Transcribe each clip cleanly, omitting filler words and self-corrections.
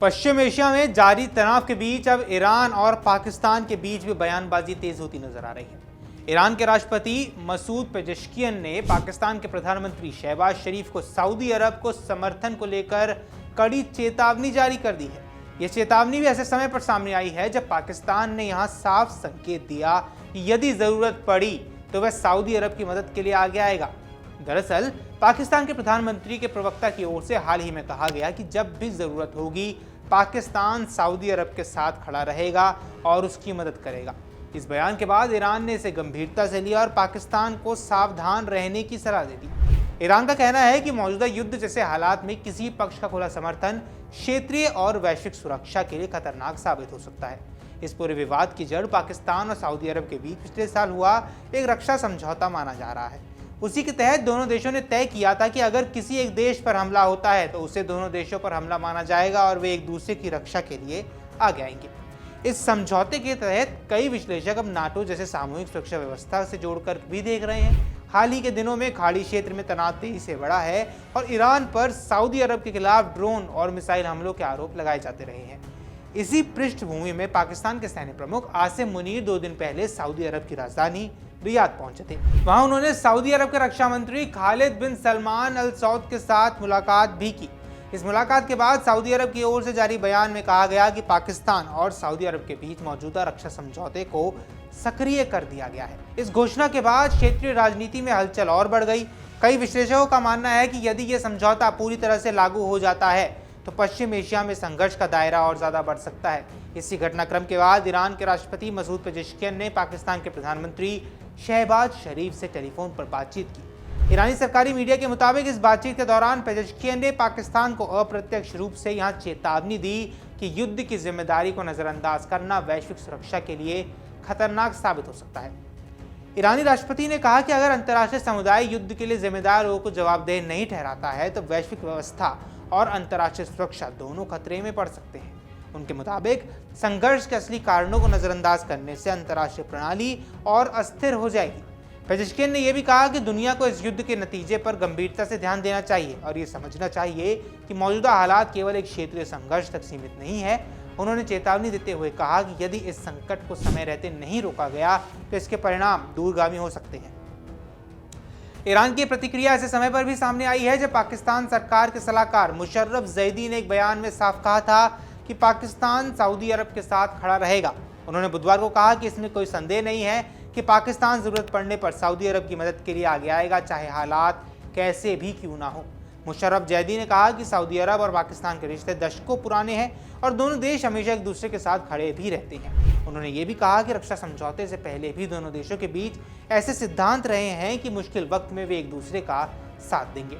पश्चिम Asia में जारी तनाव के बीच अब ईरान और पाकिस्तान के बीच भी बयानबाजी तेज होती नजर आ रही है। ईरान के राष्ट्रपति मसूद पेजेश्कियन ने पाकिस्तान के प्रधानमंत्री शहबाज शरीफ को सऊदी अरब को समर्थन को लेकर कड़ी चेतावनी जारी कर दी है। यह चेतावनी भी ऐसे समय पर सामने आई है जब पाकिस्तान ने यहां साफ संकेत दिया कि यदि जरूरत पड़ी तो वह सऊदी अरब की मदद के लिए आगे आएगा। दरअसल पाकिस्तान के प्रधानमंत्री के प्रवक्ता की ओर से हाल ही में कहा गया कि जब भी जरूरत होगी पाकिस्तान सऊदी अरब के साथ खड़ा रहेगा और उसकी मदद करेगा। इस बयान के बाद ईरान ने इसे गंभीरता से लिया और पाकिस्तान को सावधान रहने की सलाह दे दी। ईरान का कहना है कि मौजूदा युद्ध जैसे हालात में किसी पक्ष का खुला समर्थन क्षेत्रीय और वैश्विक सुरक्षा के लिए खतरनाक साबित हो सकता है। इस पूरे विवाद की जड़ पाकिस्तान और सऊदी अरब के बीच पिछले साल हुआ एक रक्षा समझौता माना जा रहा है। उसी के तहत दोनों देशों ने तय किया था कि अगर किसी एक देश पर हमला होता है तो उसे दोनों देशों पर हमला माना जाएगा और वे एक दूसरे की रक्षा के लिए आगे आएंगे। इस समझौते के तहत कई विश्लेषक अब नाटो जैसे सामूहिक सुरक्षा व्यवस्था से जोड़कर भी देख रहे हैं। हाल ही के दिनों में खाड़ी क्षेत्र में तनाव तेजी से बढ़ा है और ईरान पर सऊदी अरब के खिलाफ ड्रोन और मिसाइल हमलों के आरोप लगाए जाते रहे हैं। इसी पृष्ठभूमि में पाकिस्तान के सैन्य प्रमुख आसिम मुनीर 2 दिन पहले सऊदी अरब की राजधानी रियाद पहुंचे थे। वहां उन्होंने सऊदी अरब के रक्षा मंत्री खालिद बिन सलमान अल सऊद के साथ मुलाकात भी की। इस मुलाकात के बाद सऊदी अरब की ओर से जारी बयान में कहा गया कि पाकिस्तान और सऊदी अरब के बीच मौजूदा रक्षा समझौते को सक्रिय कर दिया गया है। इस घोषणा के बाद क्षेत्रीय राजनीति में हलचल और बढ़ गई। कई विश्लेषकों का मानना है कि यदि यह समझौता पूरी तरह से लागू हो जाता है तो पश्चिम एशिया में संघर्ष का दायरा और ज्यादा बढ़ सकता है। इसी घटनाक्रम के बाद ईरान के राष्ट्रपति मसूद पेजेश्कियन ने पाकिस्तान के प्रधानमंत्री शहबाज शरीफ से टेलीफोन पर बातचीत की। ईरानी सरकारी मीडिया के मुताबिक इस बातचीत के दौरान पेजेश्कियन ने पाकिस्तान को अप्रत्यक्ष रूप से यहां चेतावनी दी कि युद्ध की जिम्मेदारी को नजरअंदाज करना वैश्विक सुरक्षा के लिए खतरनाक साबित हो सकता है। ईरानी राष्ट्रपति ने कहा कि अगर अंतर्राष्ट्रीय समुदाय युद्ध के लिए जिम्मेदार लोगों को जवाबदेह नहीं ठहराता है तो वैश्विक व्यवस्था और अंतर्राष्ट्रीय सुरक्षा दोनों खतरे में पड़ सकते हैं। उनके मुताबिक संघर्ष के असली कारणों को नजरअंदाज करने से अंतर्राष्ट्रीय प्रणाली और अस्थिर हो जाएगी। पेजेश्कियन ने यह भी कहा कि दुनिया को इस युद्ध के नतीजे पर गंभीरता से ध्यान देना चाहिए और ये समझना चाहिए कि मौजूदा हालात केवल एक क्षेत्रीय संघर्ष तक सीमित नहीं है। उन्होंने चेतावनी देते हुए कहा कि यदि इस संकट को समय रहते नहीं रोका गया तो इसके परिणाम दूरगामी हो सकते हैं। ईरान की प्रतिक्रिया ऐसे समय पर भी सामने आई है जब पाकिस्तान सरकार के सलाहकार मुशर्रफ जैदी ने एक बयान में साफ कहा था कि पाकिस्तान सऊदी अरब के साथ खड़ा रहेगा। उन्होंने बुधवार को कहा कि इसमें कोई संदेह नहीं है कि पाकिस्तान जरूरत पड़ने पर सऊदी अरब की मदद के लिए आगे आएगा, चाहे हालात कैसे भी क्यों ना हो। मुशर्रफ जैदी ने कहा कि सऊदी अरब और पाकिस्तान के रिश्ते दशकों पुराने हैं और दोनों देश हमेशा एक दूसरे के साथ खड़े भी रहते हैं। उन्होंने ये भी कहा कि रक्षा समझौते से पहले भी दोनों देशों के बीच ऐसे सिद्धांत रहे हैं कि मुश्किल वक्त में वे एक दूसरे का साथ देंगे।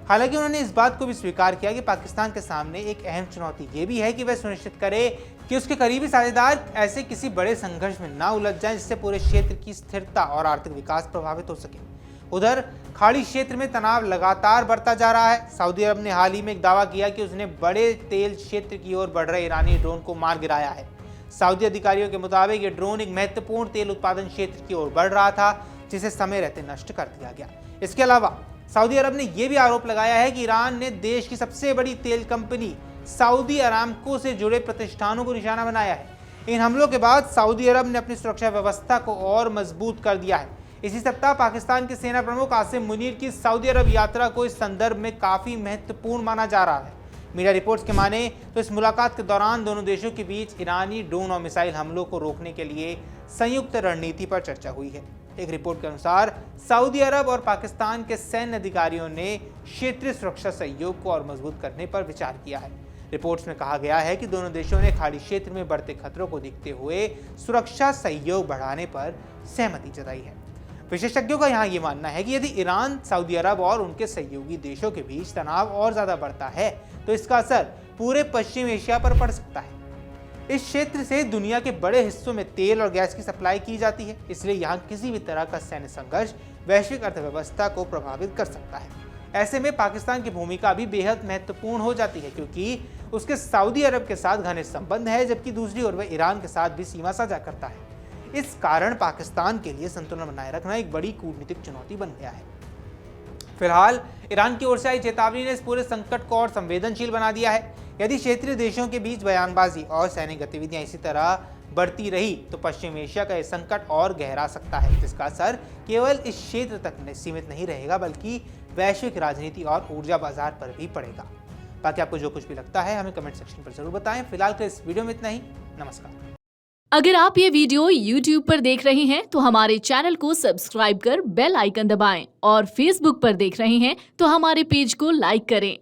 हालांकि उन्होंने इस बात को भी स्वीकार किया कि पाकिस्तान के सामने एक अहम चुनौती ये भी है कि वह सुनिश्चित करे कि उसके करीबी साझेदार ऐसे किसी बड़े संघर्ष में ना उलझ जाएं जिससे पूरे क्षेत्र की स्थिरता और आर्थिक विकास प्रभावित हो सके। उधर खाड़ी क्षेत्र में तनाव लगातार बढ़ता जा रहा है। सऊदी अरब ने हाल ही में एक दावा किया कि उसने बड़े तेल क्षेत्र की ओर बढ़ रहे ईरानी ड्रोन को मार गिराया है। सऊदी अधिकारियों के मुताबिक ये ड्रोन एक महत्वपूर्ण तेल उत्पादन क्षेत्र की ओर बढ़ रहा था जिसे समय रहते नष्ट कर दिया गया। इसके अलावा सऊदी अरब ने यह भी आरोप लगाया है कि ईरान ने देश की सबसे बड़ी तेल कंपनी सऊदी अरामको से जुड़े प्रतिष्ठानों को निशाना बनाया है। इन हमलों के बाद सऊदी अरब ने अपनी सुरक्षा व्यवस्था को और मजबूत कर दिया है। इसी सप्ताह पाकिस्तान के सेना प्रमुख आसिम मुनीर की सऊदी अरब यात्रा को इस संदर्भ में काफी महत्वपूर्ण माना जा रहा है। मीडिया रिपोर्ट्स के माने तो इस मुलाकात के दौरान दोनों देशों के बीच ईरानी ड्रोन और मिसाइल हमलों को रोकने के लिए संयुक्त रणनीति पर चर्चा हुई है। एक रिपोर्ट के अनुसार सऊदी अरब और पाकिस्तान के सैन्य अधिकारियों ने क्षेत्रीय सुरक्षा सहयोग को और मजबूत करने पर विचार किया है। रिपोर्ट्स में कहा गया है कि दोनों देशों ने खाड़ी क्षेत्र में बढ़ते खतरों को देखते हुए सुरक्षा सहयोग बढ़ाने पर सहमति जताई है। विशेषज्ञों का यहाँ ये मानना है कि यदि ईरान, सऊदी अरब और उनके सहयोगी देशों के बीच तनाव और ज्यादा बढ़ता है तो इसका असर पूरे पश्चिम एशिया पर पड़ सकता है। इस क्षेत्र से दुनिया के बड़े हिस्सों में तेल और गैस की सप्लाई की जाती है, इसलिए यहाँ किसी भी तरह का सैन्य संघर्ष वैश्विक अर्थव्यवस्था को प्रभावित कर सकता है। ऐसे में पाकिस्तान की भूमिका भी बेहद महत्वपूर्ण हो जाती है क्योंकि उसके सऊदी अरब के साथ घने संबंध है, जबकि दूसरी ओर वह ईरान के साथ भी सीमा साझा करता है। इस कारण पाकिस्तान के लिए संतुलन बनाए रखना एक बड़ी कूटनीतिक चुनौती बन गया है। फिलहाल ईरान की ओर से आई चेतावनी ने इस पूरे संकट को और संवेदनशील बना दिया है। यदि क्षेत्रीय देशों के बीच बयानबाजी और सैनिक गतिविधियां इसी तरह बढ़ती रही तो पश्चिम एशिया का यह संकट और गहरा सकता है, जिसका असर केवल इस क्षेत्र तक सीमित नहीं रहेगा बल्कि वैश्विक राजनीति और ऊर्जा बाजार पर भी पड़ेगा। बाकी आपको जो कुछ भी लगता है हमें कमेंट सेक्शन पर जरूर बताएं। फिलहाल के इस वीडियो में इतना ही। नमस्कार। अगर आप ये वीडियो YouTube पर देख रहे हैं तो हमारे चैनल को सब्सक्राइब कर बेल आइकन दबाएं और Facebook पर देख रहे हैं तो हमारे पेज को लाइक करें।